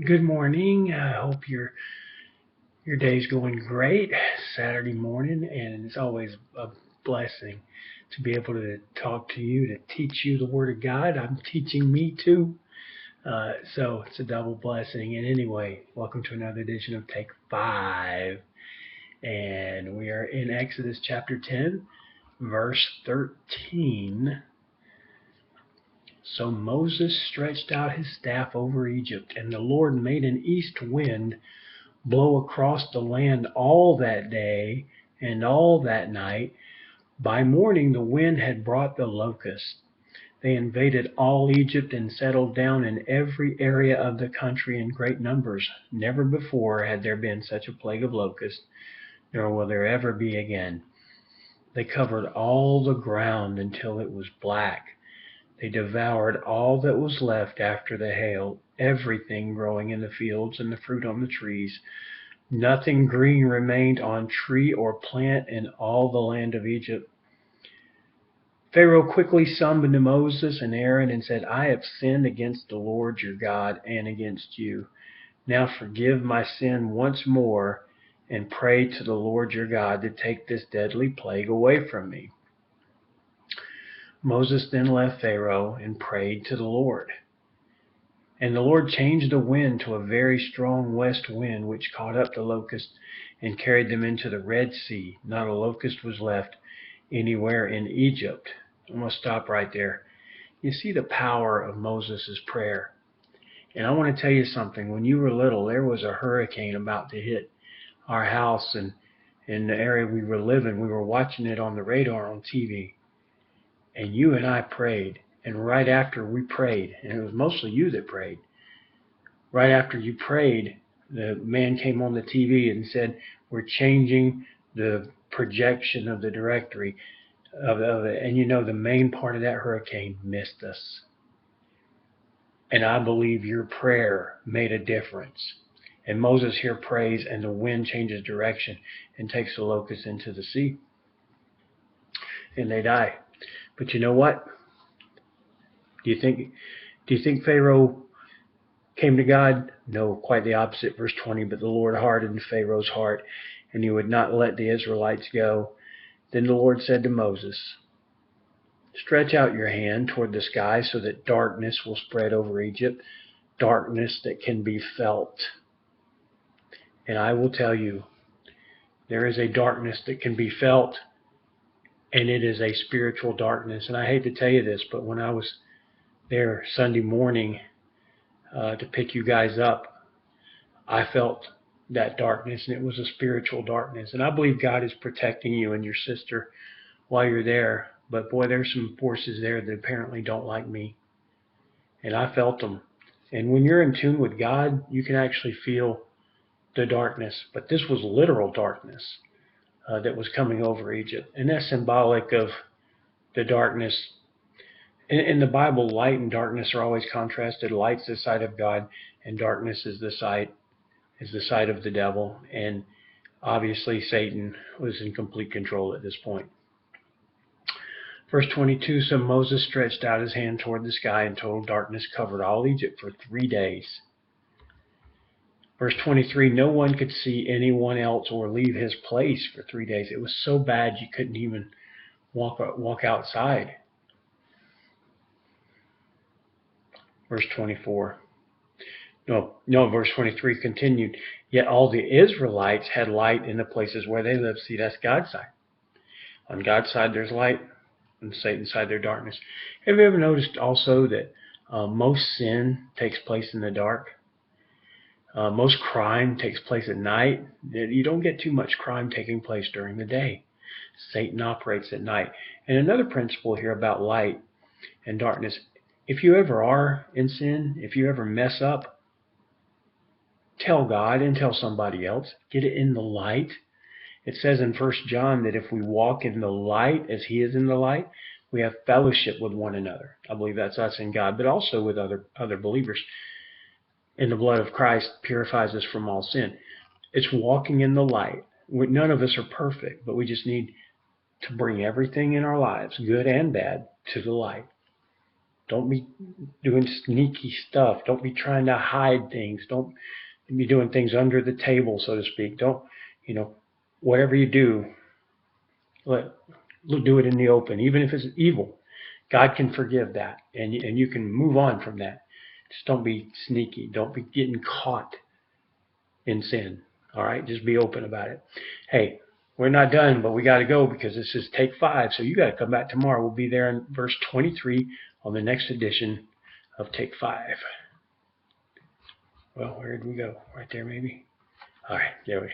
Good morning. I hope your day's going great. Saturday morning, and it's always a blessing to be able to talk to you, to teach you the Word of God. I'm teaching me too, so it's a double blessing. And anyway, welcome to another edition of Take Five, and we are in Exodus chapter 10, verse 13. So Moses stretched out his staff over Egypt, and the Lord made an east wind blow across the land all that day and all that night. By morning the wind had brought the locusts. They invaded all Egypt and settled down in every area of the country in great numbers. Never before had there been such a plague of locusts, nor will there ever be again. They covered all the ground until it was black. They devoured all that was left after the hail, everything growing in the fields and the fruit on the trees. Nothing green remained on tree or plant in all the land of Egypt. Pharaoh quickly summoned Moses and Aaron and said, I have sinned against the Lord your God and against you. Now forgive my sin once more and pray to the Lord your God to take this deadly plague away from me. Moses then left Pharaoh and prayed to the Lord. And the Lord changed the wind to a very strong west wind, which caught up the locusts and carried them into the Red Sea. Not a locust was left anywhere in Egypt. I'm going to stop right there. You see the power of Moses' prayer. And I want to tell you something. When you were little, there was a hurricane about to hit our house and in the area we were living. We were watching it on the radar on TV. And you and I prayed. And right after we prayed, and it was mostly you that prayed, right after you prayed, the man came on the TV and said, we're changing the projection of the directory of it. And you know, the main part of that hurricane missed us. And I believe your prayer made a difference. And Moses here prays, and the wind changes direction and takes the locusts into the sea. And they die. But you know what? Do you think Pharaoh came to God? No, quite the opposite. Verse 20, but the Lord hardened Pharaoh's heart, and he would not let the Israelites go. Then the Lord said to Moses, stretch out your hand toward the sky so that darkness will spread over Egypt, darkness that can be felt. And I will tell you, there is a darkness that can be felt, and it is a spiritual darkness. And I hate to tell you this, but when I was there Sunday morning to pick you guys up, I felt that darkness, and it was a spiritual darkness. And I believe God is protecting you and your sister while you're there. But boy, there's some forces there that apparently don't like me. And I felt them. And when you're in tune with God, you can actually feel the darkness. But this was literal darkness that was coming over Egypt. And that's symbolic of the darkness. In the Bible, light and darkness are always contrasted. Light's the side of God, and darkness is the side of the devil. And obviously Satan was in complete control at this point. Verse 22, so Moses stretched out his hand toward the sky, and total darkness covered all Egypt for 3 days. Verse 23, no one could see anyone else or leave his place for 3 days. It was so bad you couldn't even walk outside. Verse 24. Verse 23 continued. Yet all the Israelites had light in the places where they lived. See, that's God's side. On God's side, there's light. On Satan's side, there's darkness. Have you ever noticed also that most sin takes place in the dark? Most crime takes place at night. You don't get too much crime taking place during the day. Satan operates at night. And another principle here about light and darkness, if you ever are in sin, if you ever mess up, tell God and tell somebody else. Get it in the light. It says in 1 John that if we walk in the light as he is in the light, we have fellowship with one another. I believe that's us in God, but also with other believers. And the blood of Christ purifies us from all sin. It's walking in the light. None of us are perfect, but we just need to bring everything in our lives, good and bad, to the light. Don't be doing sneaky stuff. Don't be trying to hide things. Don't be doing things under the table, so to speak. Don't, whatever you do, do it in the open, even if it's evil. God can forgive that, and you can move on from that. Just don't be sneaky. Don't be getting caught in sin. All right, just be open about it. Hey, we're not done, but we got to go because this is take 5. So you got to come back tomorrow. We'll be there in verse 23 on the next edition of take 5. Well, where did we go? Right there, maybe. All right, there we go.